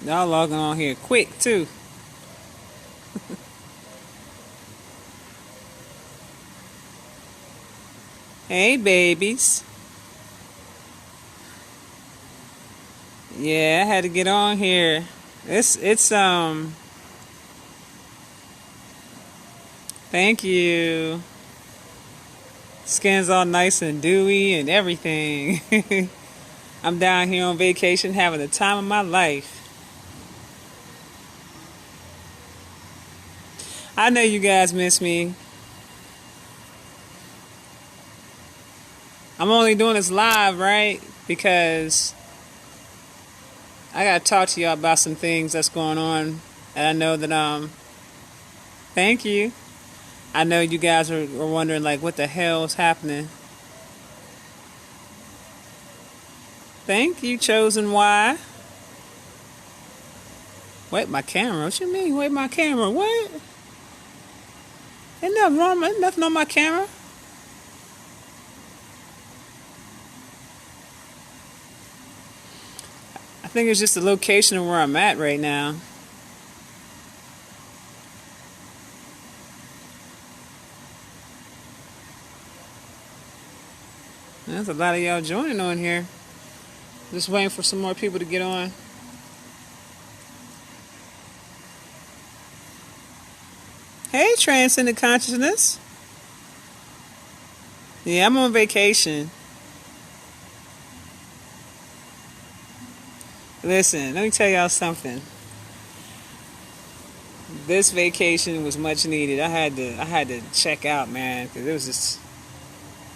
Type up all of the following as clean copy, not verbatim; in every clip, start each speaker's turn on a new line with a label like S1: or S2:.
S1: Y'all logging on here quick too. Hey babies. Yeah, I had to get on here. It's thank you. Skin's all nice and dewy and everything. I'm down here on vacation having the time of my life. I know you guys miss me. I'm only doing this live, right? Because I gotta talk to y'all about some things that's going on. And I know that thank you. I know you guys are wondering like what the hell is happening. Thank you, Chosen Y. Wait, my camera. What you mean? Wait, my camera. What? Ain't nothing wrong. Ain't nothing on my camera. I think it's just the location of where I'm at right now. There's a lot of y'all joining on here. Just waiting for some more people to get on. Hey, Transcendent Consciousness. Yeah, I'm on vacation. Listen, let me tell y'all something. This vacation was much needed. I had to check out, man, because it was just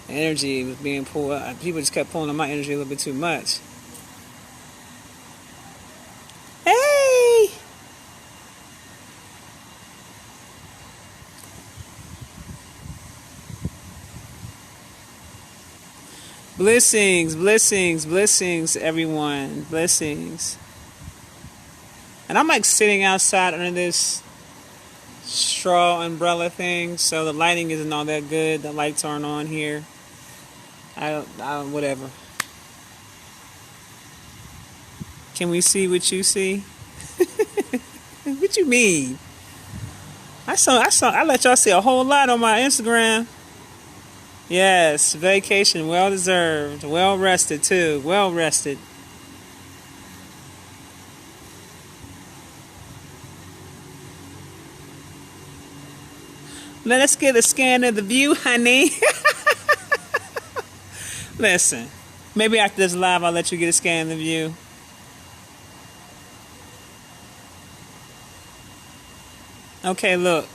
S1: energy was being pulled up. People just kept pulling on my energy a little bit too much. Hey! Blessings, blessings, blessings, everyone. Blessings. And I'm like sitting outside under this straw umbrella thing, so the lighting isn't all that good. The lights aren't on here. Whatever. Can we see what you see? What you mean? I let y'all see a whole lot on my Instagram. Yes, vacation, well deserved, well rested too, well rested. Let us get a scan of the view, honey. Listen, maybe after this live, I'll let you get a scan of the view. Okay, look.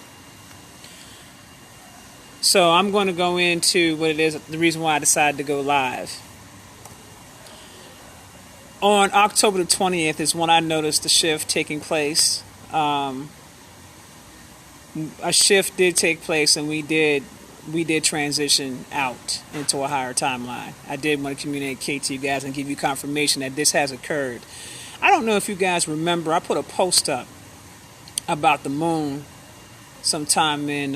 S1: So I'm going to go into what it is, the reason why I decided to go live. On October the 20th is when I noticed the shift taking place. A shift did take place, and we did transition out into a higher timeline. I did want to communicate to you guys and give you confirmation that this has occurred. I don't know if you guys remember, I put a post up about the moon sometime in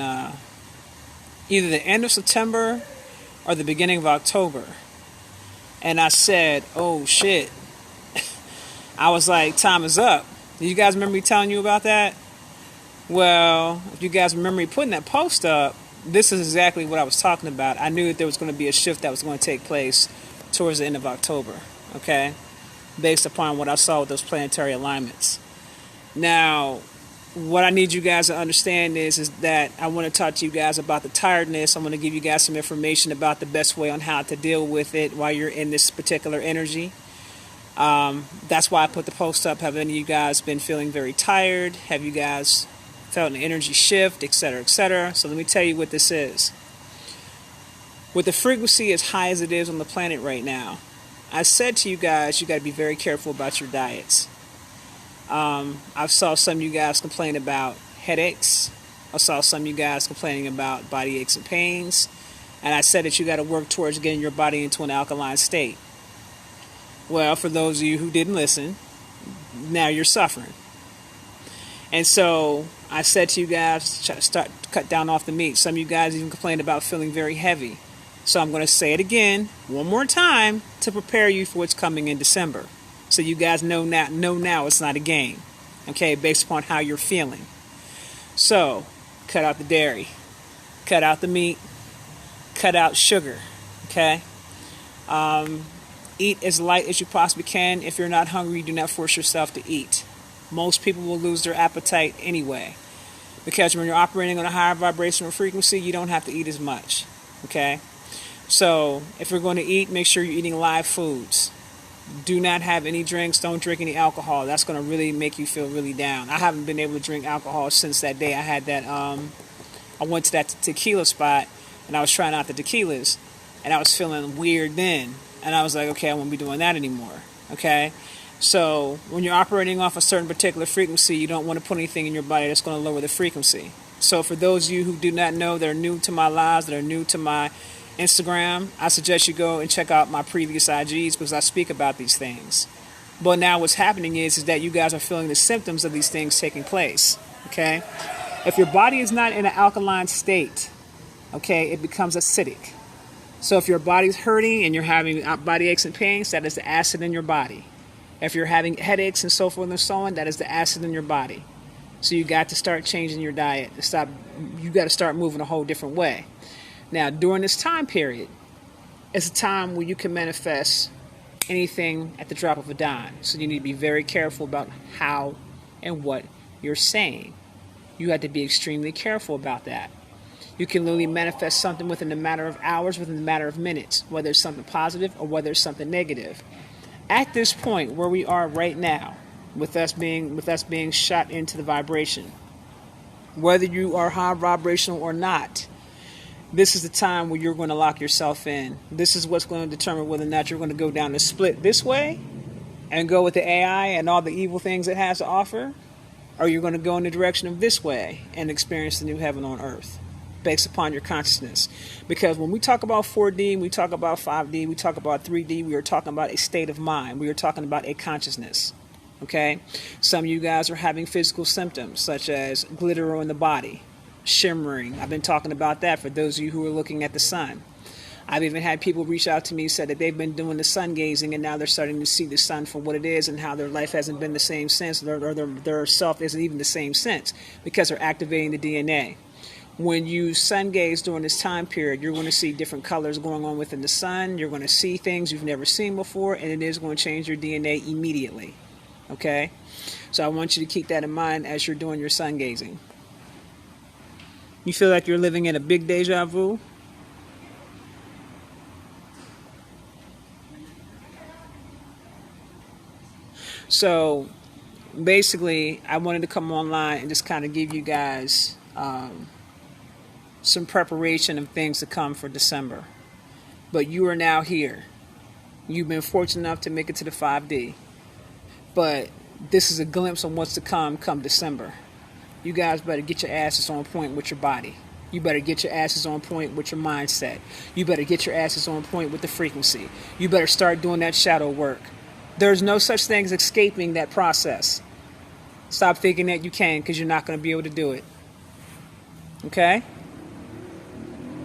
S1: either the end of September or the beginning of October. And I said, oh shit. I was like, time is up. Do you guys remember me telling you about that? Well, if you guys remember me putting that post up, this is exactly what I was talking about. I knew that there was going to be a shift that was going to take place towards the end of October, okay? Based upon what I saw with those planetary alignments. Now, what I need you guys to understand is that I want to talk to you guys about the tiredness. I'm going to give you guys some information about the best way on how to deal with it while you're in this particular energy. That's why I put the post up. Have any of you guys been feeling very tired? Have you guys felt an energy shift, etc., etc.? So let me tell you what this is. With the frequency as high as it is on the planet right now, I said to you guys, you got to be very careful about your diets. I saw some of you guys complain about headaches. I saw some of you guys complaining about body aches and pains. And I said that you got to work towards getting your body into an alkaline state. Well, for those of you who didn't listen, now you're suffering. And so I said to you guys, try to start cut down off the meat. Some of you guys even complained about feeling very heavy. So I'm going to say it again one more time to prepare you for what's coming in December. So you guys know now it's not a game. Okay, based upon how you're feeling. So cut out the dairy, cut out the meat, cut out sugar. Okay. Eat as light as you possibly can. If you're not hungry, do not force yourself to eat. Most people will lose their appetite anyway. Because when you're operating on a higher vibrational frequency, you don't have to eat as much. Okay? So, if you're going to eat, make sure you're eating live foods. Do not have any drinks. Don't drink any alcohol. That's going to really make you feel really down. I haven't been able to drink alcohol since that day I had that, I went to that tequila spot, and I was trying out the tequilas, and I was feeling weird then. And I was like, okay, I won't be doing that anymore. Okay? So when you're operating off a certain particular frequency, you don't want to put anything in your body that's going to lower the frequency. So for those of you who do not know, that are new to my lives, that are new to my Instagram, I suggest you go and check out my previous IGs because I speak about these things. But now what's happening is that you guys are feeling the symptoms of these things taking place. Okay? If your body is not in an alkaline state, okay, it becomes acidic. So if your body's hurting and you're having body aches and pains, that is the acid in your body. If you're having headaches and so forth and so on, that is the acid in your body. So you got to start changing your diet. You got to start moving a whole different way. Now, during this time period, it's a time where you can manifest anything at the drop of a dime. So you need to be very careful about how and what you're saying. You have to be extremely careful about that. You can literally manifest something within a matter of hours, within a matter of minutes, whether it's something positive or whether it's something negative. At this point where we are right now, with us being shot into the vibration, whether you are high vibrational or not, this is the time where you're going to lock yourself in. This is what's going to determine whether or not you're going to go down the split this way and go with the AI and all the evil things it has to offer, or you're going to go in the direction of this way and experience the new heaven on earth based upon your consciousness. Because when we talk about 4D, we talk about 5D, we talk about 3D, we are talking about a state of mind. We are talking about a consciousness. Okay? Some of you guys are having physical symptoms such as glitter on the body, shimmering. I've been talking about that for those of you who are looking at the sun. I've even had people reach out to me and said that they've been doing the sun gazing and now they're starting to see the sun for what it is and how their life hasn't been the same since, or their self isn't even the same since because they're activating the DNA. When you sun gaze during this time period, you're going to see different colors going on within the sun. You're going to see things you've never seen before, and it is going to change your DNA immediately. Okay? So I want you to keep that in mind as you're doing your sun gazing. You feel like you're living in a big deja vu? So basically, I wanted to come online and just kind of give you guys some preparation of things to come for December. But you are now here. You've been fortunate enough to make it to the 5D. But this is a glimpse on what's to come December. You guys better get your asses on point with your body. You better get your asses on point with your mindset. You better get your asses on point with the frequency. You better start doing that shadow work. There's no such thing as escaping that process. Stop thinking that you can, because you're not going to be able to do it. Okay?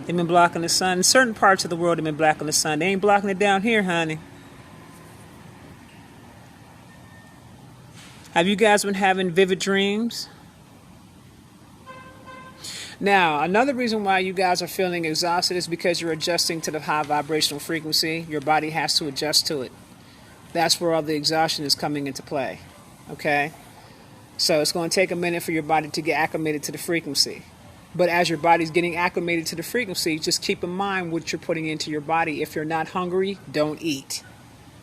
S1: They've been blocking the sun. In certain parts of the world, they've been blocking the sun. They ain't blocking it down here, honey. Have you guys been having vivid dreams? Now, another reason why you guys are feeling exhausted is because you're adjusting to the high vibrational frequency. Your body has to adjust to it. That's where all the exhaustion is coming into play. Okay? So it's going to take a minute for your body to get acclimated to the frequency. But as your body's getting acclimated to the frequency, just keep in mind what you're putting into your body. If you're not hungry, don't eat.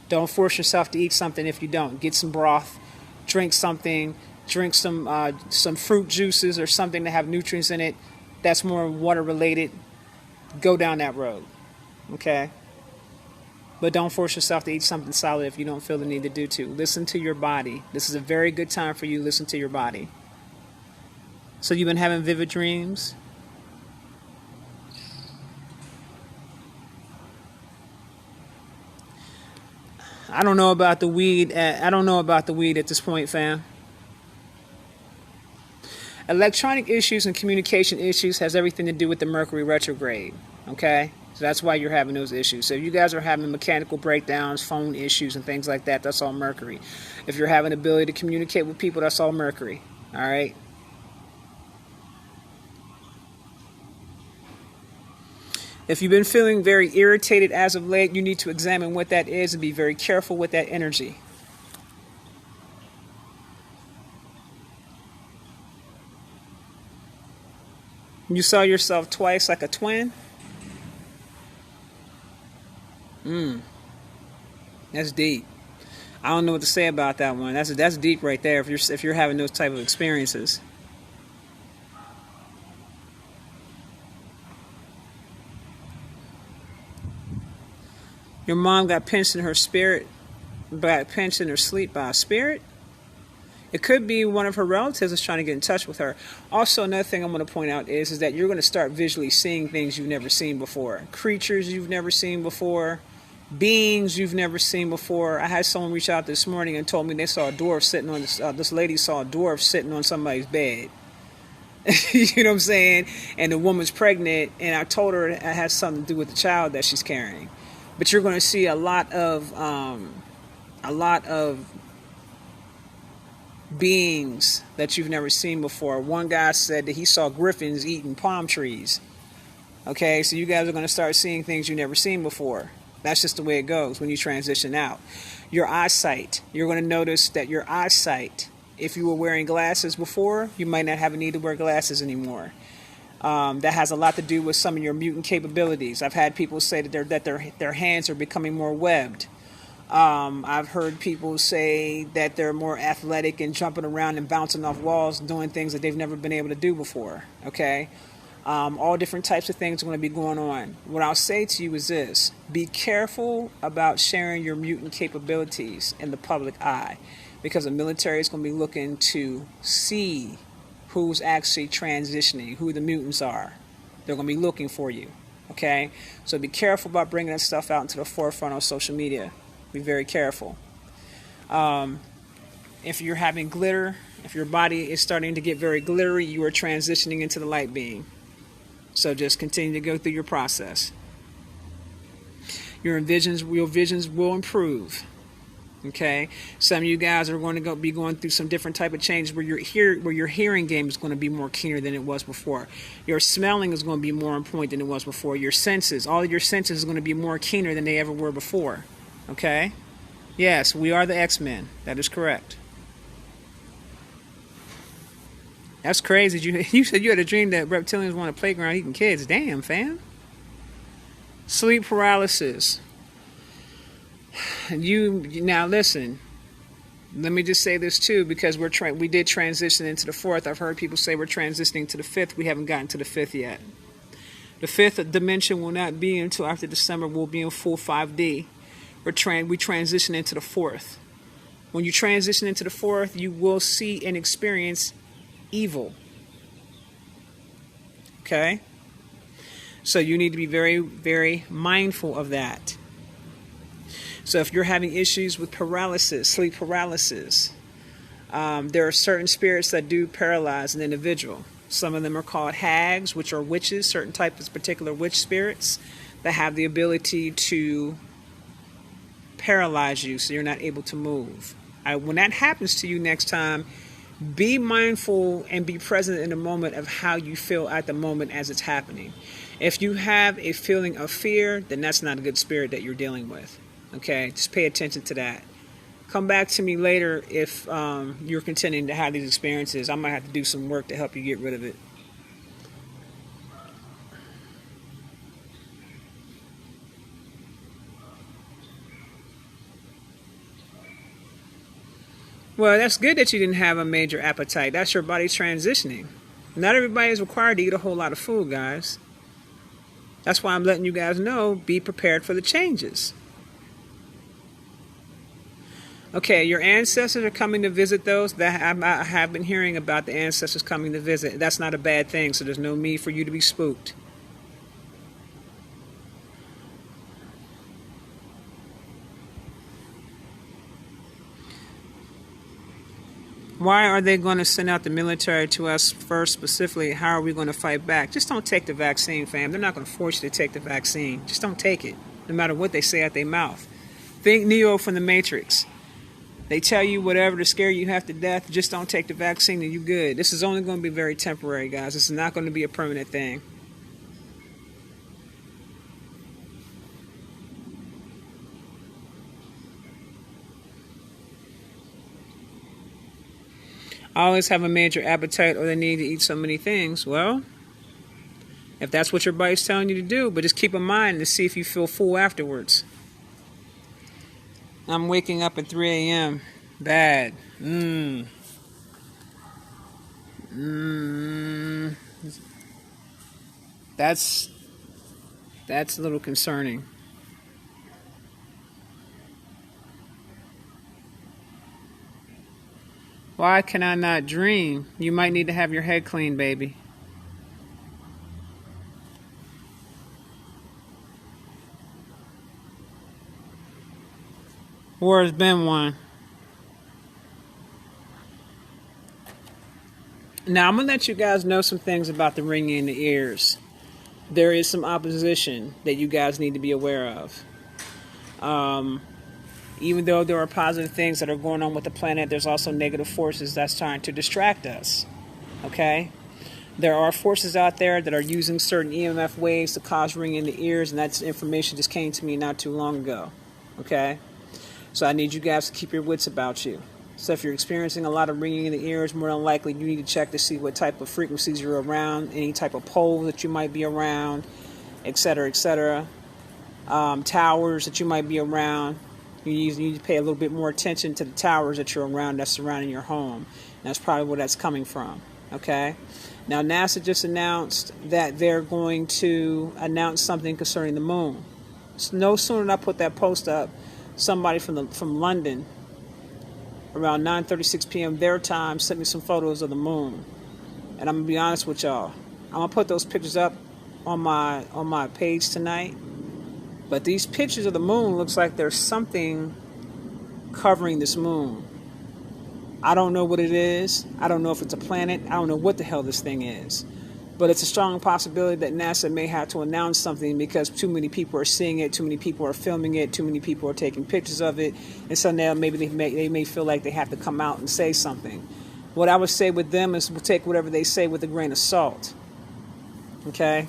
S1: Don't force yourself to eat something if you don't. Get some broth, drink something, drink some fruit juices or something that have nutrients in it that's more water related. Go down that road. Okay? But don't force yourself to eat something solid if you don't feel the need to do to. Listen to your body. This is a very good time for you to listen to your body. So you've been having vivid dreams? I don't know about the weed. I don't know about the weed at this point, fam. Electronic issues and communication issues has everything to do with the Mercury retrograde. Okay? So that's why you're having those issues. So if you guys are having mechanical breakdowns, phone issues, and things like that, that's all Mercury. If you're having the ability to communicate with people, that's all Mercury. All right? If you've been feeling very irritated as of late, you need to examine what that is and be very careful with that energy. You saw yourself twice like a twin? That's deep. I don't know what to say about that one. That's deep right there if you're having those type of experiences. Your mom got pinched in her spirit, got pinched in her sleep by a spirit. It could be one of her relatives is trying to get in touch with her. Also, another thing I'm going to point out is that you're going to start visually seeing things you've never seen before. Creatures you've never seen before. Beings you've never seen before. I had someone reach out this morning and told me they saw a dwarf sitting on this lady saw a dwarf sitting on somebody's bed. You know what I'm saying? And the woman's pregnant, and I told her it has something to do with the child that she's carrying. But you're going to see a lot of beings that you've never seen before. One guy said that he saw griffins eating palm trees. Okay, so you guys are going to start seeing things you've never seen before. That's just the way it goes when you transition out. Your eyesight. You're going to notice that your eyesight, if you were wearing glasses before, you might not have a need to wear glasses anymore. That has a lot to do with some of your mutant capabilities. I've had people say that their hands are becoming more webbed. I've heard people say that they're more athletic and jumping around and bouncing off walls, doing things that they've never been able to do before. Okay? All different types of things are going to be going on. What I'll say to you is this. Be careful about sharing your mutant capabilities in the public eye, because the military is going to be looking to see who's actually transitioning, who the mutants are. They're going to be looking for you. Okay? So be careful about bringing that stuff out into the forefront on social media. Be very careful. If you're having glitter, if your body is starting to get very glittery, you are transitioning into the light being. So just continue to go through your process. Your visions will improve. Okay, some of you guys are going to be going through some different type of changes where your hearing game is going to be more keener than it was before. Your smelling is going to be more on point than it was before. Your senses, all of your senses, is going to be more keener than they ever were before. Okay, yes, we are the X-Men. That is correct. That's crazy. You said you had a dream that reptilians were on a playground eating kids. Damn, fam. Sleep paralysis. Now listen. Let me just say this too, because we did transition into the fourth. I've heard people say we're transitioning to the fifth. We haven't gotten to the fifth yet. The fifth dimension will not be until after December. We'll be in full 5D. We transition into the fourth. When you transition into the fourth, you will see and experience evil. Okay? So you need to be very, very mindful of that. So if you're having issues with paralysis, sleep paralysis, there are certain spirits that do paralyze an individual. Some of them are called hags, which are witches, certain types of particular witch spirits that have the ability to paralyze you so you're not able to move. When that happens to you next time, be mindful and be present in the moment of how you feel at the moment as it's happening. If you have a feeling of fear, then that's not a good spirit that you're dealing with. Okay, just pay attention to that. Come back to me later if you're continuing to have these experiences. I might have to do some work to help you get rid of it. Well, that's good that you didn't have a major appetite. That's your body transitioning. Not everybody is required to eat a whole lot of food, guys. That's why I'm letting you guys know, be prepared for the changes. Okay, your ancestors are coming to visit those. I have been hearing about the ancestors coming to visit. That's not a bad thing, so there's no need for you to be spooked. Why are they going to send out the military to us first specifically? How are we going to fight back? Just don't take the vaccine, fam. They're not going to force you to take the vaccine. Just don't take it, no matter what they say out their mouth. Think Neo from the Matrix. They tell you whatever to scare you half to death. Just don't take the vaccine and you good. This is only going to be very temporary, guys. This is not going to be a permanent thing. Always have a major appetite or the need to eat so many things. Well, if that's what your body's telling you to do, but just keep in mind to see if you feel full afterwards. I'm waking up at 3 a.m. Bad. That's a little concerning. Why can I not dream? You might need to have your head cleaned, baby. War has been one. Now, I'm going to let you guys know some things about the ringing in the ears. There is some opposition that you guys need to be aware of. Even though there are positive things that are going on with the planet, there's also negative forces that's trying to distract us. Okay? There are forces out there that are using certain EMF waves to cause ringing in the ears, and that information just came to me not too long ago. Okay? So I need you guys to keep your wits about you. So if you're experiencing a lot of ringing in the ears, more than likely you need to check to see what type of frequencies you're around, any type of pole that you might be around, etc., etc. Towers that you might be around. You need to pay a little bit more attention to the towers that you're around that's surrounding your home. And that's probably where that's coming from. Okay? Now, NASA just announced that they're going to announce something concerning the moon. So no sooner than I put that post up, somebody from London, around 9:36 p.m. their time, sent me some photos of the moon. And I'm going to be honest with y'all. I'm going to put those pictures up on my page tonight. But these pictures of the moon looks like there's something covering this moon. I don't know what it is. I don't know if it's a planet. I don't know what the hell this thing is. But it's a strong possibility that NASA may have to announce something because too many people are seeing it, too many people are filming it, too many people are taking pictures of it, and so now maybe they may feel like they have to come out and say something. What I would say with them is we'll take whatever they say with a grain of salt. Okay?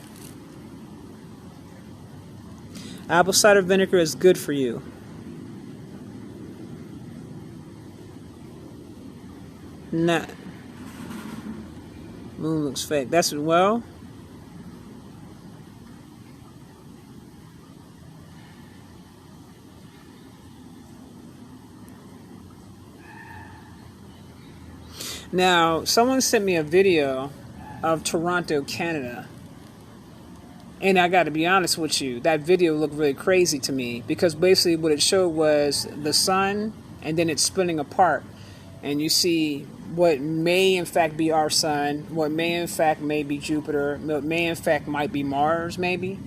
S1: Apple cider vinegar is good for you. Nah. Moon looks fake. That's well. Now, someone sent me a video of Toronto, Canada. And I got to be honest with you, that video looked really crazy to me because basically what it showed was the sun and then it's splitting apart. And you see what may in fact be our sun, what may in fact may be Jupiter, what may in fact might be Mars maybe.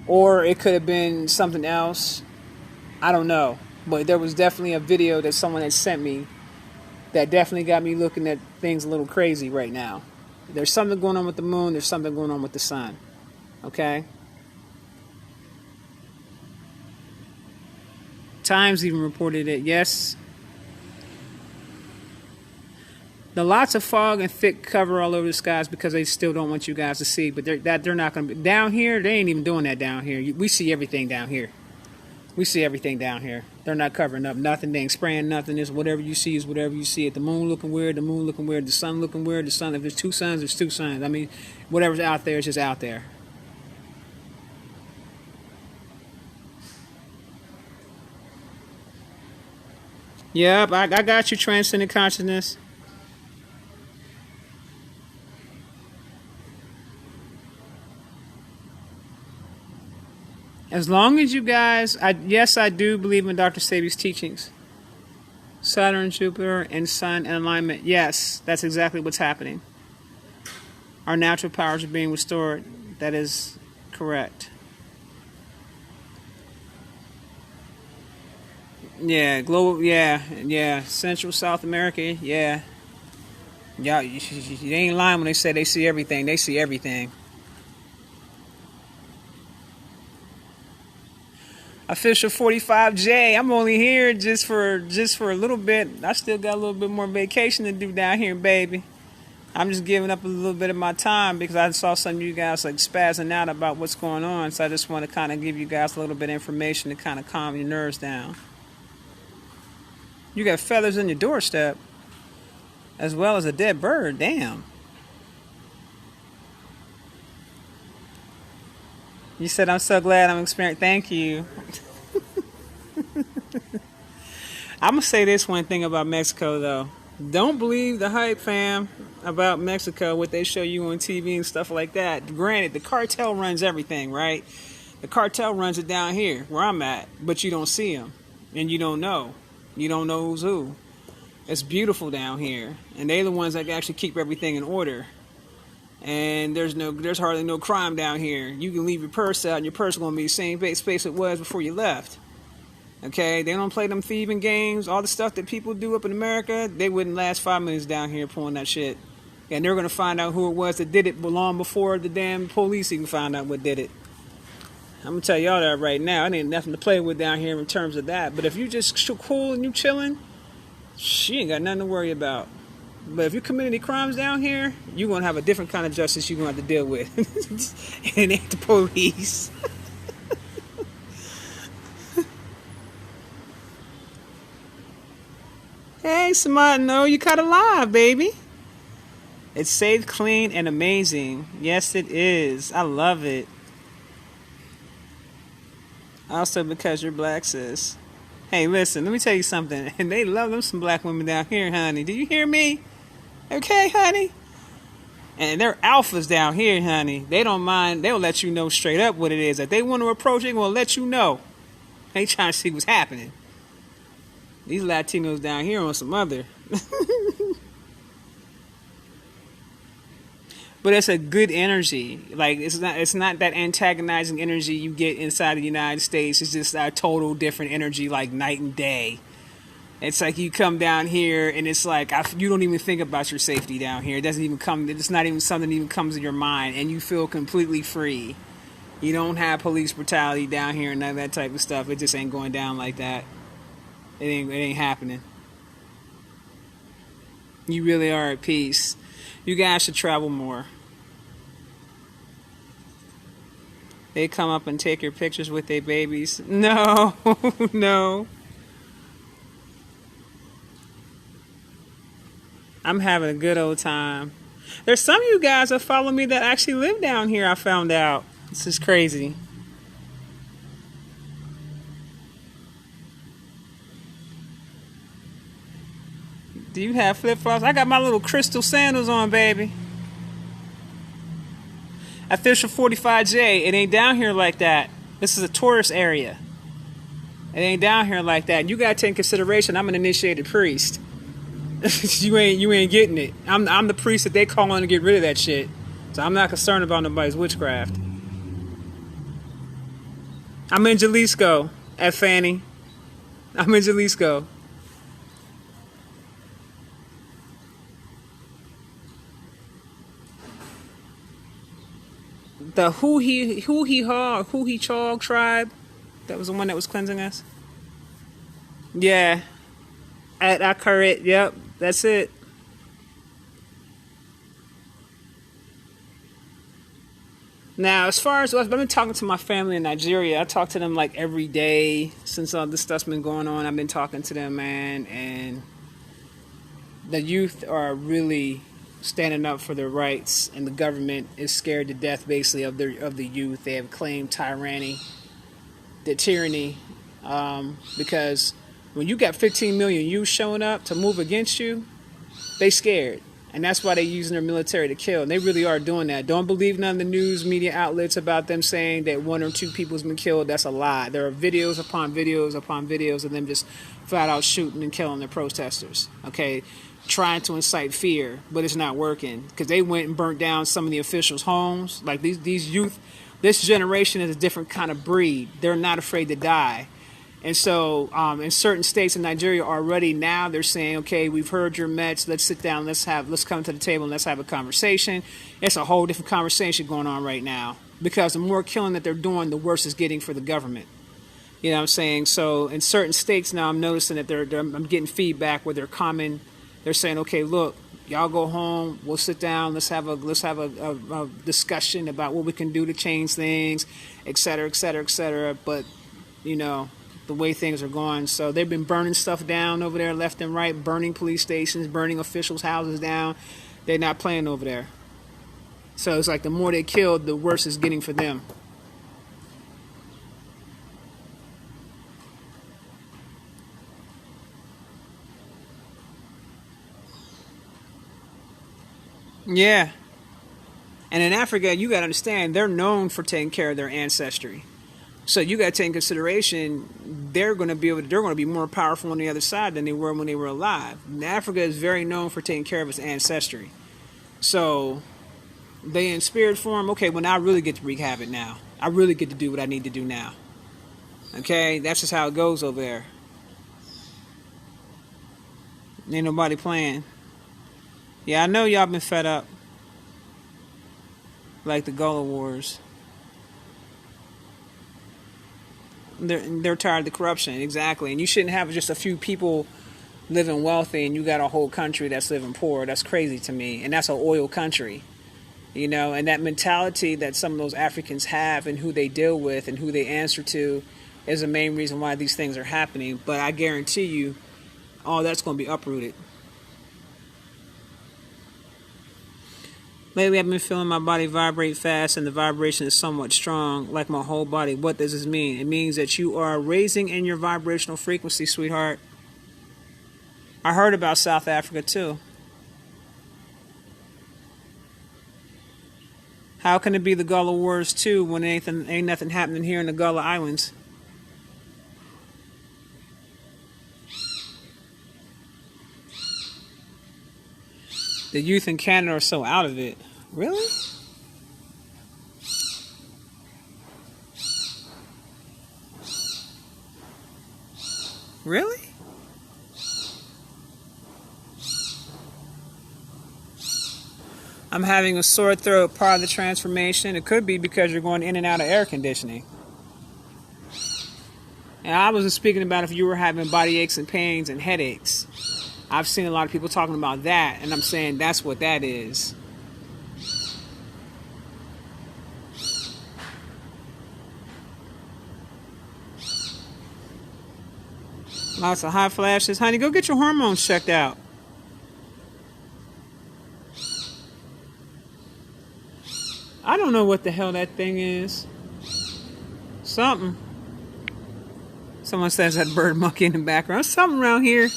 S1: Or it could have been something else. I don't know. But there was definitely a video that someone had sent me that definitely got me looking at things a little crazy right now. There's something going on with the moon, there's something going on with the sun. Okay? Times even reported it. Yes. The lots of fog and thick cover all over the skies because they still don't want you guys to see. But they're not going to be down here. They ain't even doing that down here. We see everything down here. We see everything down here. They're not covering up nothing. They ain't spraying nothing. It's whatever you see is whatever you see. It. The moon looking weird. The moon looking weird. The sun looking weird. The sun. If there's two suns, there's two suns. I mean, whatever's out there is just out there. Yep, I got you, transcendent consciousness. As long as you guys, yes, I do believe in Dr. Sabi's teachings. Saturn, Jupiter, and Sun in alignment. Yes, that's exactly what's happening. Our natural powers are being restored. That is correct. Yeah, global. Yeah, yeah. Central South America. Yeah, yeah. You ain't lying when they say they see everything. They see everything. Official 45J. I'm only here just for a little bit. I still got a little bit more vacation to do down here, baby. I'm just giving up a little bit of my time because I saw some of you guys like spazzing out about what's going on. So I just want to kind of give you guys a little bit of information to kind of calm your nerves down. You got feathers in your doorstep as well as a dead bird. Damn. You said I'm so glad I'm experiencing. Thank you. I'm gonna say this one thing about Mexico though. Don't believe the hype, fam, about Mexico, what they show you on TV and stuff like that. Granted, the cartel runs everything, right? The cartel runs it down here where I'm at, but you don't see them, and you don't know. You don't know who's who. It's beautiful down here, and they're the ones that actually keep everything in order. And there's hardly no crime down here. You can leave your purse out, and your purse is gonna be the same space it was before you left. Okay, they don't play them thieving games. All the stuff that people do up in America, they wouldn't last 5 minutes down here pulling that shit. And they're gonna find out who it was that did it long before the damn police even found out what did it. I'm gonna tell y'all that right now. It ain't nothing to play with down here in terms of that. But if you just cool and you chilling, she ain't got nothing to worry about. But if you commit any crimes down here, you're gonna have a different kind of justice you're gonna have to deal with. And it ain't the police. Hey, Samad, no, you caught alive, baby. It's safe, clean, and amazing. Yes, it is. I love it. Also, because you're black, sis. Hey, listen, let me tell you something. And they love them some black women down here, honey. Do you hear me? Okay, honey? And they're alphas down here, honey. They don't mind. They'll let you know straight up what it is. If they want to approach, they're going to let you know. They trying to see what's happening. These Latinos down here on some other. But it's a good energy. Like it's not that antagonizing energy you get inside the United States. It's just a total different energy, like night and day. It's like you come down here and it's like you don't even think about your safety down here. It doesn't even come. It's not even something that even comes to your mind, and you feel completely free. You don't have police brutality down here and none of that type of stuff. It just ain't going down like that. It ain't happening. You really are at peace. You guys should travel more. They come up and take your pictures with their babies. No, no. I'm having a good old time. There's some of you guys that follow me that actually live down here, I found out. This is crazy. Do you have flip-flops? I got my little crystal sandals on, baby. Official 45J. It ain't down here like that. This is a tourist area. It ain't down here like that. You gotta take in consideration I'm an initiated priest. you ain't getting it. I'm the priest that they call on to get rid of that shit. So I'm not concerned about nobody's witchcraft. I'm in Jalisco at Fanny. I'm in Jalisco. The Chog tribe. That was the one that was cleansing us. Yeah. At Akarit, yep, that's it. Now, as far as I've been talking to my family in Nigeria, I talk to them like every day since all this stuff's been going on. I've been talking to them, man, and the youth are really standing up for their rights, and the government is scared to death, basically, of the youth. They have claimed tyranny, because when you got 15 million youth showing up to move against you, they scared. And that's why they're using their military to kill. And they really are doing that. Don't believe none of the news media outlets about them saying that 1 or 2 people's been killed. That's a lie. There are videos upon videos upon videos of them just flat out shooting and killing the protesters. Okay? Trying to incite fear, but it's not working. Because they went and burnt down some of the officials' homes. Like these youth, this generation is a different kind of breed. They're not afraid to die. And so in certain states in Nigeria already now they're saying, okay, we've heard your meds. Let's sit down. Let's come to the table and let's have a conversation. It's a whole different conversation going on right now because the more killing that they're doing, the worse it's getting for the government. You know what I'm saying? So in certain states now, I'm noticing that I'm getting feedback where they're saying, okay, look, y'all go home. We'll sit down. Let's have a discussion about what we can do to change things, et cetera, et cetera, et cetera. But the way things are going. So they've been burning stuff down over there left and right, burning police stations, burning officials' houses down. They're not playing over there. So it's like the more they kill, the worse it's getting for them. Yeah. And in Africa, you got to understand, they're known for taking care of their ancestry. So you got to take in consideration they're going to be more powerful on the other side than they were when they were alive. And Africa is very known for taking care of its ancestry. So they in spirit form, okay, well now I really get to wreak havoc now. I really get to do what I need to do now. Okay, that's just how it goes over there. Ain't nobody playing. Yeah, I know y'all been fed up. Like the Gullah Wars. They're tired of the corruption, exactly. And you shouldn't have just a few people living wealthy and you got a whole country that's living poor. That's crazy to me. And that's an oil country. And that mentality that some of those Africans have and who they deal with and who they answer to is the main reason why these things are happening. But I guarantee you, all that's going to be uprooted. Lately, I've been feeling my body vibrate fast, and the vibration is somewhat strong, like my whole body. What does this mean? It means that you are raising in your vibrational frequency, sweetheart. I heard about South Africa, too. How can it be the Gullah Wars, too, when ain't nothing happening here in the Gullah Islands? The youth in Canada are so out of it. Really? Really? I'm having a sore throat, part of the transformation. It could be because you're going in and out of air conditioning. And I wasn't speaking about if you were having body aches and pains and headaches. I've seen a lot of people talking about that, and I'm saying that's what that is. Lots of hot flashes. Honey, go get your hormones checked out. I don't know what the hell that thing is. Something. Someone says that bird monkey in the background. Something around here.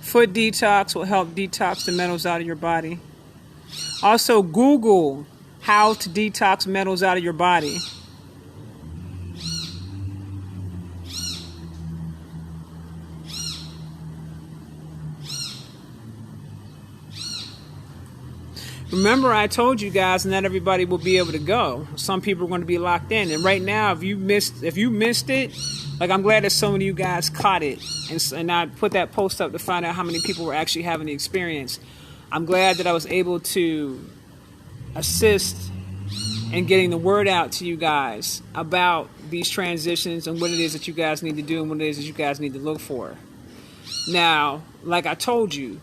S1: Foot detox will help detox the metals out of your body. Also, Google how to detox metals out of your body. Remember, I told you guys not everybody will be able to go. Some people are going to be locked in. And right now, if you missed it, like, I'm glad that so many of you guys caught it. And I put that post up to find out how many people were actually having the experience. I'm glad that I was able to assist in getting the word out to you guys about these transitions and what it is that you guys need to do and what it is that you guys need to look for. Now, like I told you,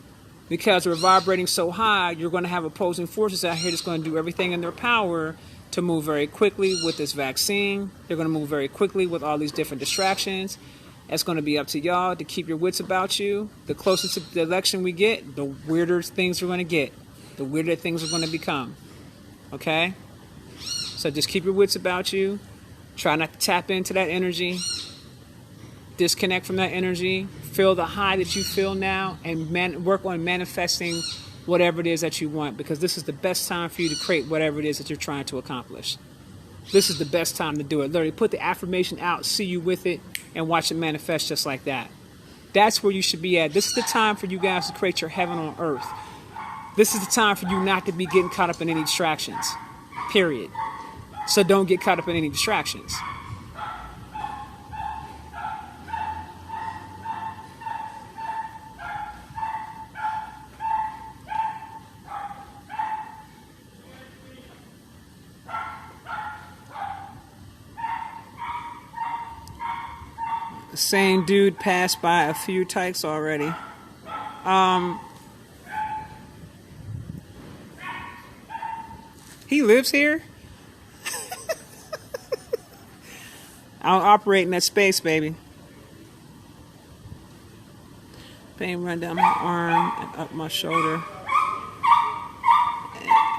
S1: because we're vibrating so high, you're going to have opposing forces out here that's going to do everything in their power to move very quickly with this vaccine. They're going to move very quickly with all these different distractions. It's going to be up to y'all to keep your wits about you. The closer to the election we get, the weirder things are going to get. The weirder things are going to become. Okay? So just keep your wits about you. Try not to tap into that energy. Disconnect from that energy. Feel the high that you feel now and work on manifesting whatever it is that you want, because this is the best time for you to create whatever it is that you're trying to accomplish. This is the best time to do it. Literally put the affirmation out, see you with it, and watch it manifest just like that. That's where you should be at. This is the time for you guys to create your heaven on earth. This is the time for you not to be getting caught up in any distractions. period. So don't get caught up in any distractions. The same dude passed by a few types already. He lives here? I'll operate in that space, baby. Pain run down my arm and up my shoulder.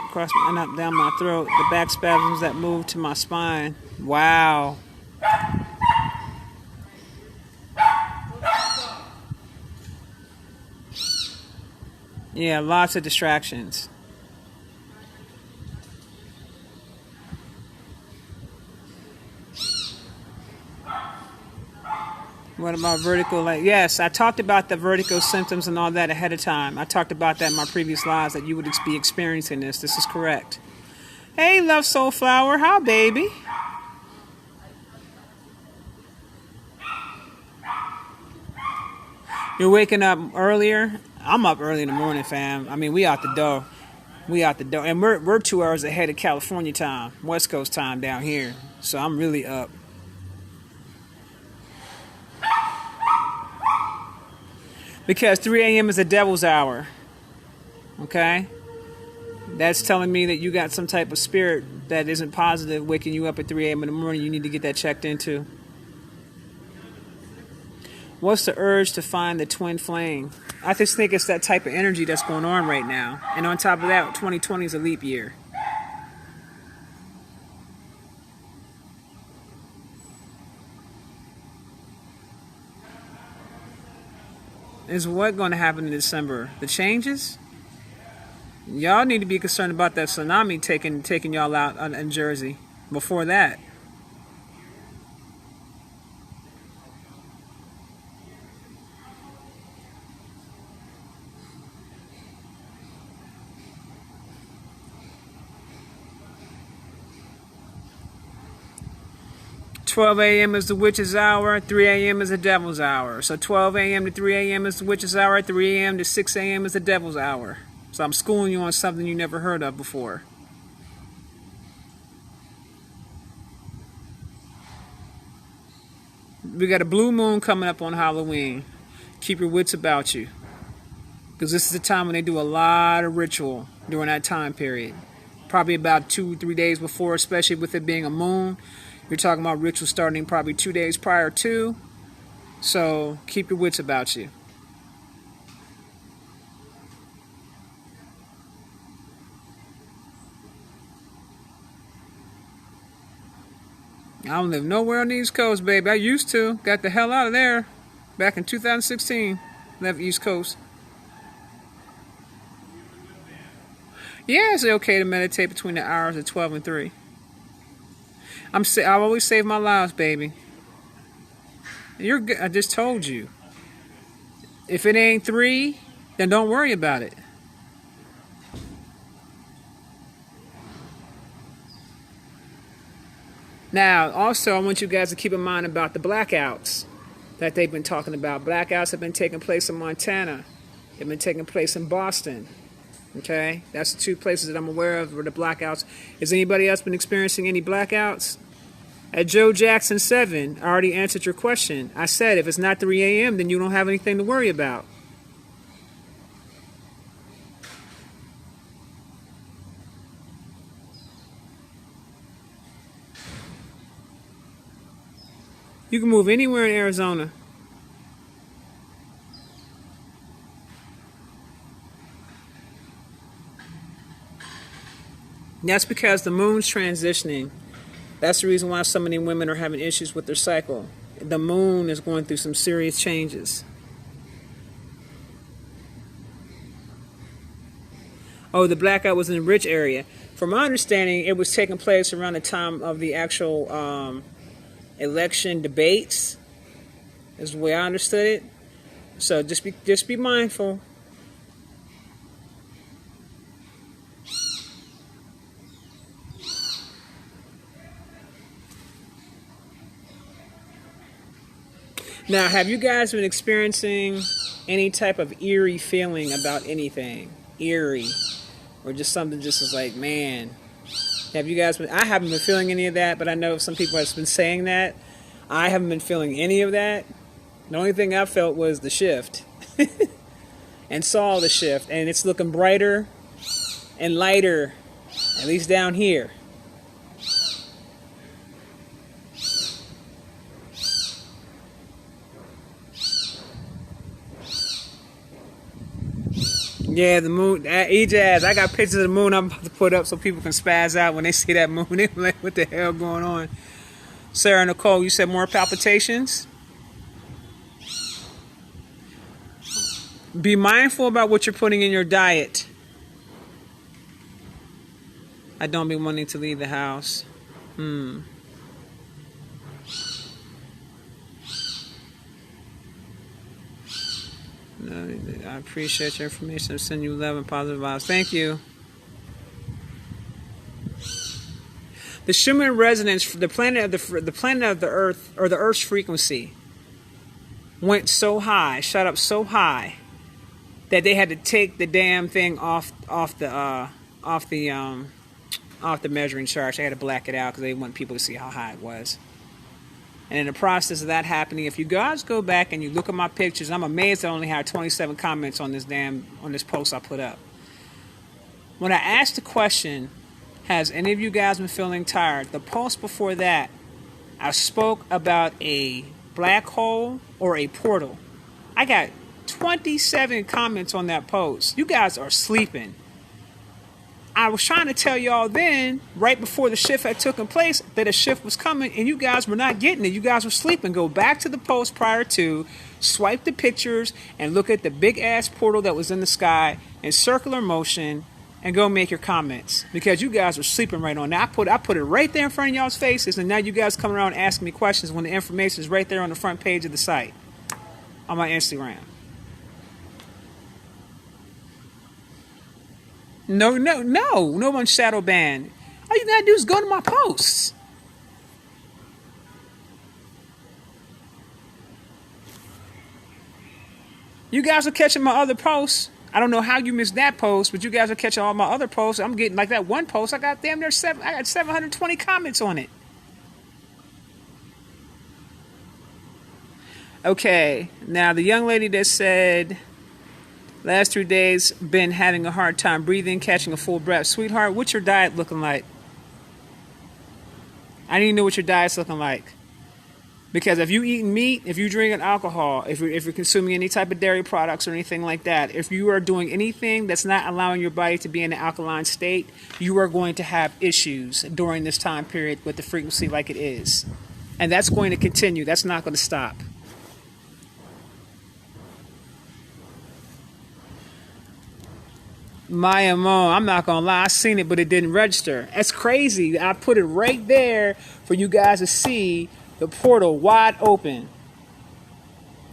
S1: Across and up down my throat. The back spasms that move to my spine. Wow. Yeah, lots of distractions. What about vertigo? Like, yes, I talked about the vertigo symptoms and all that ahead of time. I talked about that in my previous lives, that you would be experiencing this. This is correct. Hey, Love Soul Flower. How, baby? You're waking up earlier? I'm up early in the morning, fam. I mean, we out the door. We out the door. And we're 2 hours ahead of California time, West Coast time down here. So I'm really up. Because 3 a.m. is the devil's hour. Okay? That's telling me that you got some type of spirit that isn't positive waking you up at 3 a.m. in the morning. You need to get that checked into. What's the urge to find the twin flame? I just think it's that type of energy that's going on right now. And on top of that, 2020 is a leap year. Is what going to happen in December? The changes? Y'all need to be concerned about that tsunami taking y'all out in Jersey. Before that. "12 a.m. is the witch's hour, 3 a.m. is the devil's hour." So 12 a.m. to 3 a.m. is the witch's hour, 3 a.m. to 6 a.m. is the devil's hour. So I'm schooling you on something you never heard of before. We got a blue moon coming up on Halloween. Keep your wits about you. Because this is the time when they do a lot of ritual during that time period. Probably about 2-3 days before, especially with it being a moon. You're talking about ritual starting probably 2 days prior to. So keep your wits about you. I don't live nowhere on the East Coast, baby. I used to. Got the hell out of there back in 2016. Left East Coast. Yeah, it's okay to meditate between the hours of 12 and 3. I always save my lives, baby. You're good. I just told you. If it ain't 3, then don't worry about it. Now, also, I want you guys to keep in mind about the blackouts that they've been talking about. Blackouts have been taking place in Montana. They've been taking place in Boston. Okay? That's the 2 places that I'm aware of where the blackouts. Has anybody else been experiencing any blackouts? At Joe Jackson 7, I already answered your question. I said if it's not 3 a.m., then you don't have anything to worry about. You can move anywhere in Arizona. That's because the moon's transitioning. That's the reason why so many women are having issues with their cycle. The moon is going through some serious changes. Oh, the blackout was in the rich area. From my understanding, it was taking place around the time of the actual election debates, is the way I understood it. So just be mindful. Now, have you guys been experiencing any type of eerie feeling about anything? Eerie. Or just something just is like, man. Have you guys been... I haven't been feeling any of that, but I know some people have been saying that. I haven't been feeling any of that. The only thing I felt was the shift. And saw the shift. And it's looking brighter and lighter. At least down here. Yeah, the moon. E-Jazz, I got pictures of the moon I'm about to put up so people can spaz out when they see that moon. They're like, what the hell going on? Sarah Nicole, you said more palpitations? Be mindful about what you're putting in your diet. I don't be wanting to leave the house. I appreciate your information. I'm sending you love and positive vibes. Thank you. The Schumann resonance, the planet of the Earth, or the Earth's frequency, went so high, shot up so high, that they had to take the damn thing off the measuring chart. They had to black it out because they want people to see how high it was. And in the process of that happening, if you guys go back and you look at my pictures, I'm amazed I only had 27 comments on this post I put up. When I asked the question, has any of you guys been feeling tired? The post before that, I spoke about a black hole or a portal. I got 27 comments on that post. You guys are sleeping. I was trying to tell y'all then, right before the shift had taken place, that a shift was coming, and you guys were not getting it. You guys were sleeping. Go back to the post prior to, swipe the pictures, and look at the big-ass portal that was in the sky in circular motion, and go make your comments. Because you guys were sleeping right on that. I put it right there in front of y'all's faces, and now you guys come around asking me questions when the information is right there on the front page of the site on my Instagram. No one's shadow banned. All you gotta do is go to my posts. You guys are catching my other posts. I don't know how you missed that post, but you guys are catching all my other posts. I'm getting like that one post. I got damn near I got 720 comments on it. Okay, now the young lady that said, last 3 days, been having a hard time breathing, catching a full breath. Sweetheart, what's your diet looking like? I need to know what your diet's looking like. Because if you eating meat, if you drinking alcohol, if you're consuming any type of dairy products or anything like that, if you are doing anything that's not allowing your body to be in an alkaline state, you are going to have issues during this time period with the frequency like it is. And that's going to continue. That's not going to stop. Maya Mo, I'm not gonna lie, I seen it, but it didn't register. That's crazy. I put it right there for you guys to see the portal wide open.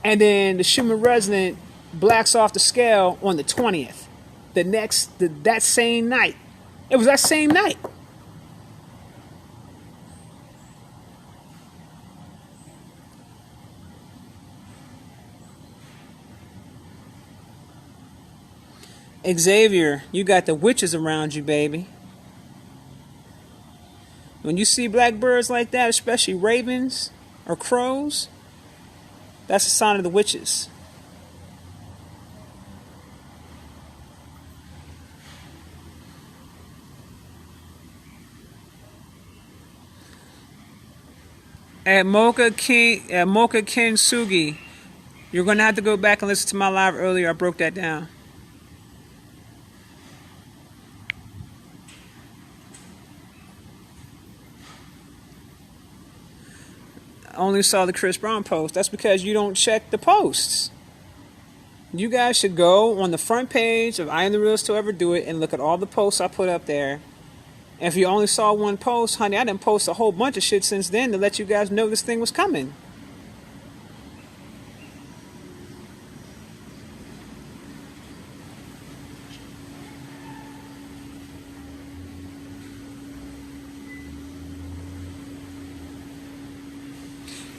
S1: And then the Schumann resonant blacks off the scale on the 20th. That same night. It was that same night. Xavier, you got the witches around you, baby. When you see black birds like that, especially ravens or crows, that's a sign of the witches. At Mocha Kinsugi, you're going to have to go back and listen to my live earlier. I broke that down. I only saw the Chris Brown post. That's because you don't check the posts. You guys should go on the front page of I Am the Realest to Ever Do It and look at all the posts I put up there. And if you only saw one post, honey, I didn't post a whole bunch of shit since then to let you guys know this thing was coming.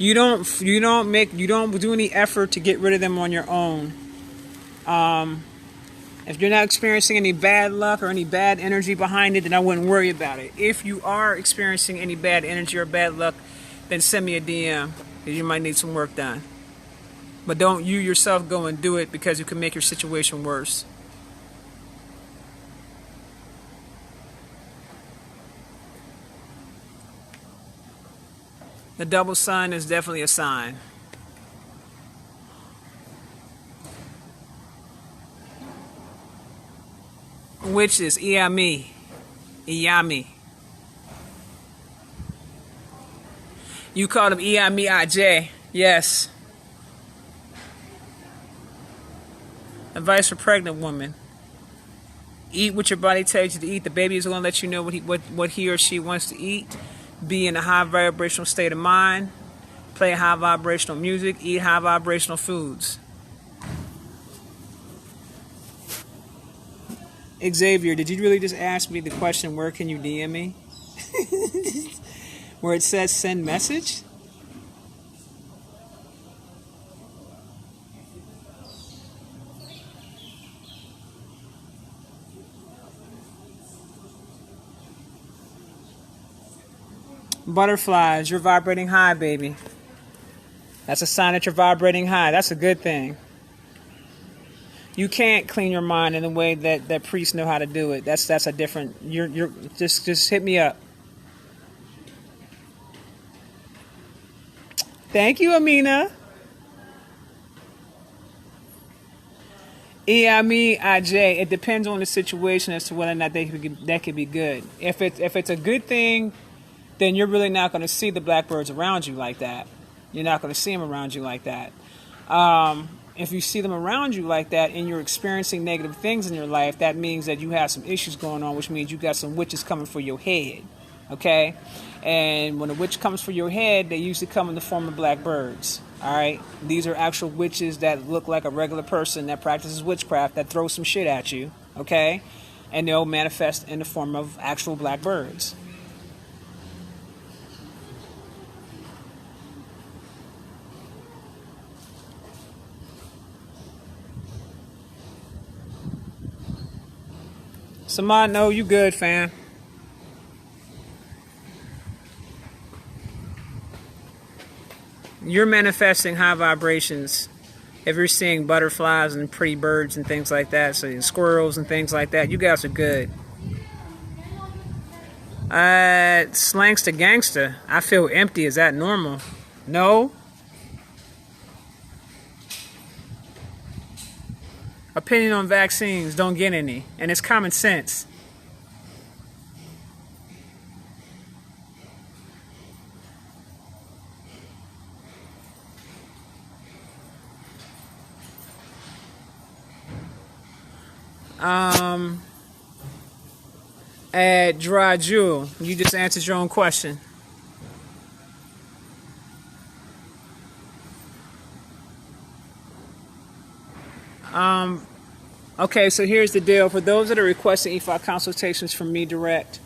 S1: You don't do any effort to get rid of them on your own. If you're not experiencing any bad luck or any bad energy behind it, then I wouldn't worry about it. If you are experiencing any bad energy or bad luck, then send me a DM because you might need some work done. But don't you yourself go and do it because it can make your situation worse. The double sign is definitely a sign. Which is Iyami. Iyami. You called him Iyami Aj. Yes. Advice for pregnant women. Eat what your body tells you to eat. The baby is going to let you know what he or she wants to eat. Be in a high vibrational state of mind. Play high vibrational music. Eat high vibrational foods. Xavier, did you really just ask me the question, where can you DM me? Where it says send message? Butterflies, you're vibrating high, baby. That's a sign that you're vibrating high. That's a good thing. You can't clean your mind in the way that priests know how to do it. That's a different. You're just hit me up. Thank you, Amina. Aj. It depends on the situation as to whether or not that could be good. If it's a good thing, then you're really not going to see the blackbirds around you like that. You're not going to see them around you like that. If you see them around you like that and you're experiencing negative things in your life, that means that you have some issues going on, which means you got some witches coming for your head. Okay? And when a witch comes for your head, they usually come in the form of black birds. All right? These are actual witches that look like a regular person that practices witchcraft, that throws some shit at you. Okay? And they'll manifest in the form of actual black birds. Samad, no, you good, fam. You're manifesting high vibrations. If you're seeing butterflies and pretty birds and things like that, so squirrels and things like that, you guys are good. Slanks to gangster. I feel empty. Is that normal? No. Opinion on vaccines, don't get any. And it's common sense. At Dry Jewel, you just answered your own question. Okay, so here's the deal. For those that are requesting EFOC consultations from me direct,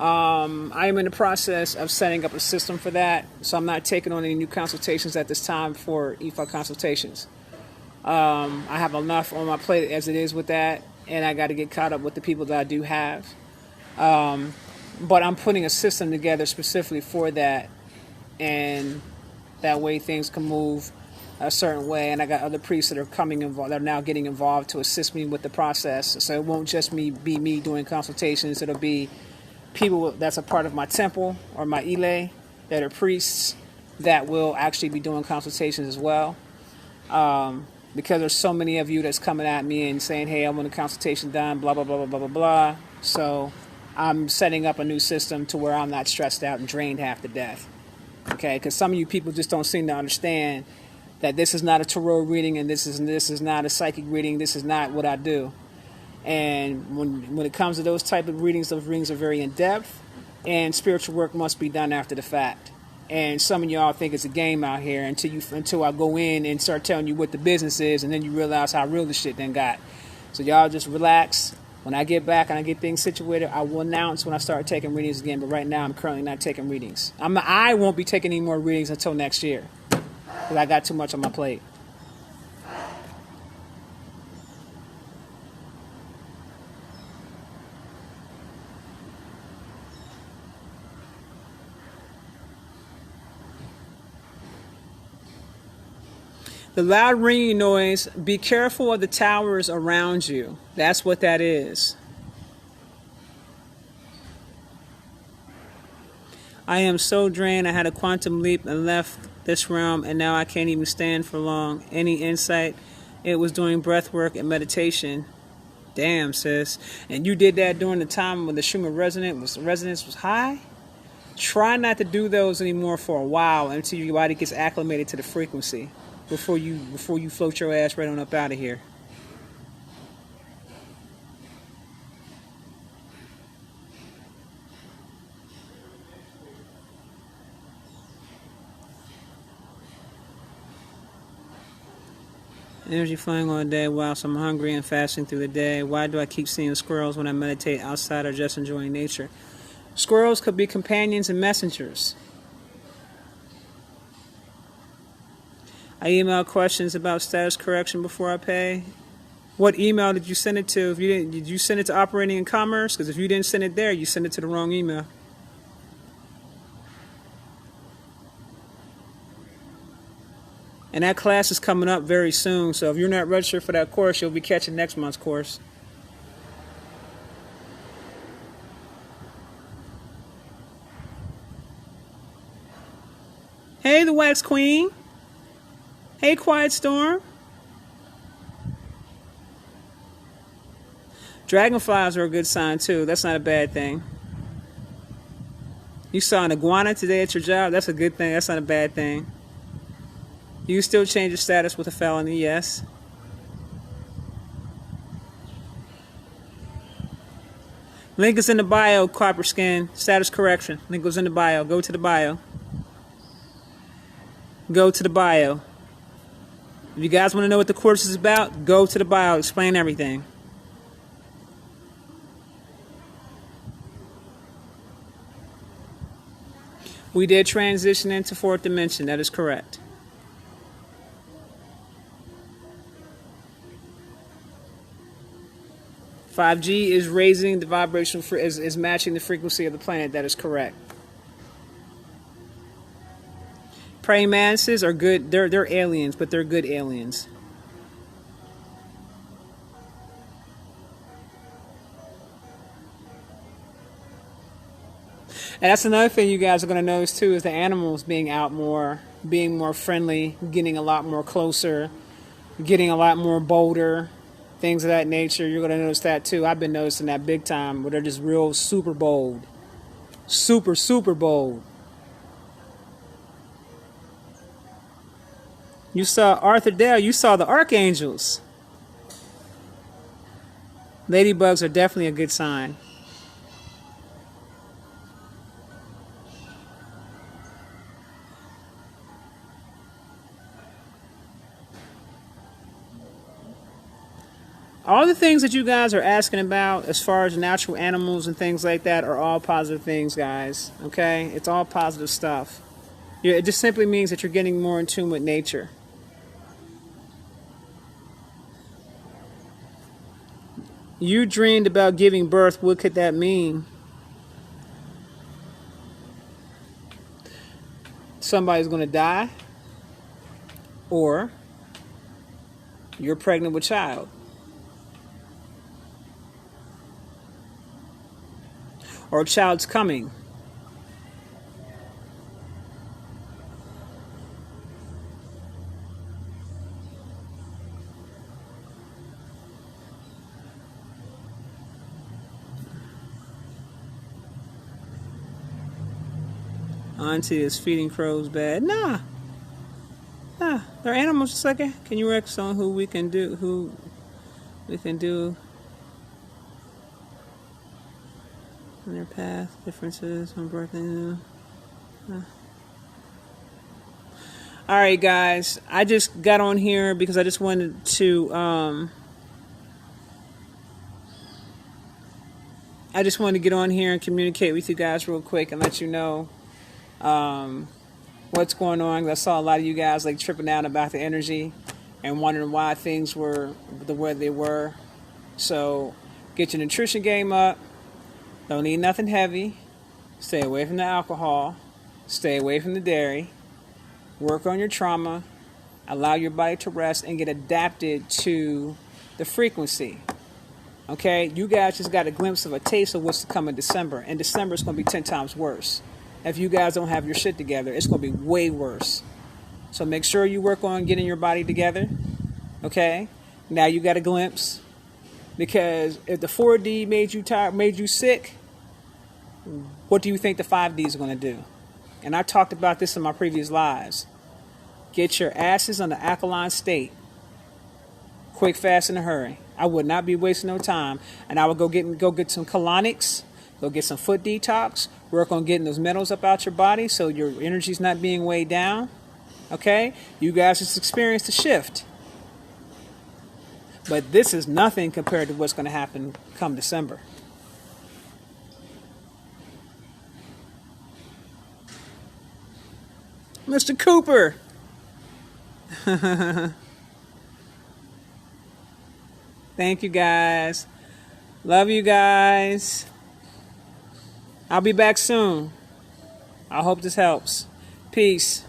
S1: I am in the process of setting up a system for that, so I'm not taking on any new consultations at this time for EFOC consultations. I have enough on my plate as it is with that, and I got to get caught up with the people that I do have. But I'm putting a system together specifically for that, and that way things can move a certain way. And I got other priests that are coming involved, that are now getting involved to assist me with the process. So it won't just be me doing consultations. It'll be people that's a part of my temple or my ile that are priests that will actually be doing consultations as well. Because there's so many of you that's coming at me and saying, hey, I want a consultation done, blah, blah, blah, blah, blah, blah, blah. So I'm setting up a new system to where I'm not stressed out and drained half to death. Okay, because some of you people just don't seem to understand that this is not a tarot reading and this is not a psychic reading. This is not what I do. And when it comes to those type of readings, those readings are very in-depth, and spiritual work must be done after the fact. And some of y'all think it's a game out here until I go in and start telling you what the business is, and then you realize how real the shit then got. So y'all just relax. When I get back and I get things situated, I will announce when I start taking readings again. But right now, I'm currently not taking readings. I won't be taking any more readings until next year because I got too much on my plate. The loud ringing noise, be careful of the towers around you. That's what that is. I am so drained. I had a quantum leap and left this realm, and now I can't even stand for long. Any insight? It was doing breath work and meditation. Damn, sis. And you did that during the time when the Schumann resonance was high? Try not to do those anymore for a while until your body gets acclimated to the frequency. Before you float your ass right on up out of here. Energy flowing all day whilst I'm hungry and fasting through the day. Why do I keep seeing squirrels when I meditate outside or just enjoying nature? Squirrels could be companions and messengers. I email questions about status correction before I pay. What email did you send it to? If you didn't, did you send it to operating and commerce? Because if you didn't send it there, you sent it to the wrong email. And that class is coming up very soon. So if you're not registered for that course, you'll be catching next month's course. Hey, the Wax Queen. Hey, Quiet Storm. Dragonflies are a good sign, too. That's not a bad thing. You saw an iguana today at your job. That's a good thing. That's not a bad thing. You still change your status with a felony, yes. Link is in the bio, Copper Skin. Status correction. Link goes in the bio. Go to the bio. Go to the bio. If you guys want to know what the course is about, go to the bio. Explain everything. We did transition into fourth dimension. That is correct. "5G is raising the vibration, is matching the frequency of the planet." That is correct. Praying mantises are good. They're aliens, but they're good aliens. And that's another thing you guys are going to notice too, is the animals being out more, being more friendly, getting a lot more closer, getting a lot more bolder, things of that nature. You're going to notice that too. I've been noticing that big time, where they're just real super bold. Super, super bold. You saw Arthur Dale. You saw the archangels. Ladybugs are definitely a good sign. All the things that you guys are asking about as far as natural animals and things like that are all positive things, guys. Okay? It's all positive stuff. It just simply means that you're getting more in tune with nature. You dreamed about giving birth. What could that mean? Somebody's going to die, or you're pregnant with child, or a child's coming. Auntie is feeding crows bad. Nah. They're animals just like it. Can you rec on who we can do on their path, differences on birthday. Alright guys, I just got on here because I just wanted to I just wanted to get on here and communicate with you guys real quick and let you know what's going on. I saw a lot of you guys like tripping out about the energy and wondering why things were the way they were. So get your nutrition game up. Don't eat nothing heavy. Stay away from the alcohol. Stay away from the dairy. Work on your trauma. Allow your body to rest and get adapted to the frequency. Okay? You guys just got a glimpse of a taste of what's to come in December. And December is going to be 10 times worse. If you guys don't have your shit together, it's going to be way worse. So make sure you work on getting your body together. Okay? Now you got a glimpse. Because if the 4D made you tired, made you sick, what do you think the 5Ds are going to do? And I talked about this in my previous lives. Get your asses on the alkaline state. Quick, fast, in a hurry. I would not be wasting no time. And I would go get some colonics, go get some foot detox, work on getting those metals up out your body so your energy's not being weighed down. Okay? You guys just experienced the shift. But this is nothing compared to what's going to happen come December. Mr. Cooper. Thank you guys. Love you guys. I'll be back soon. I hope this helps. Peace.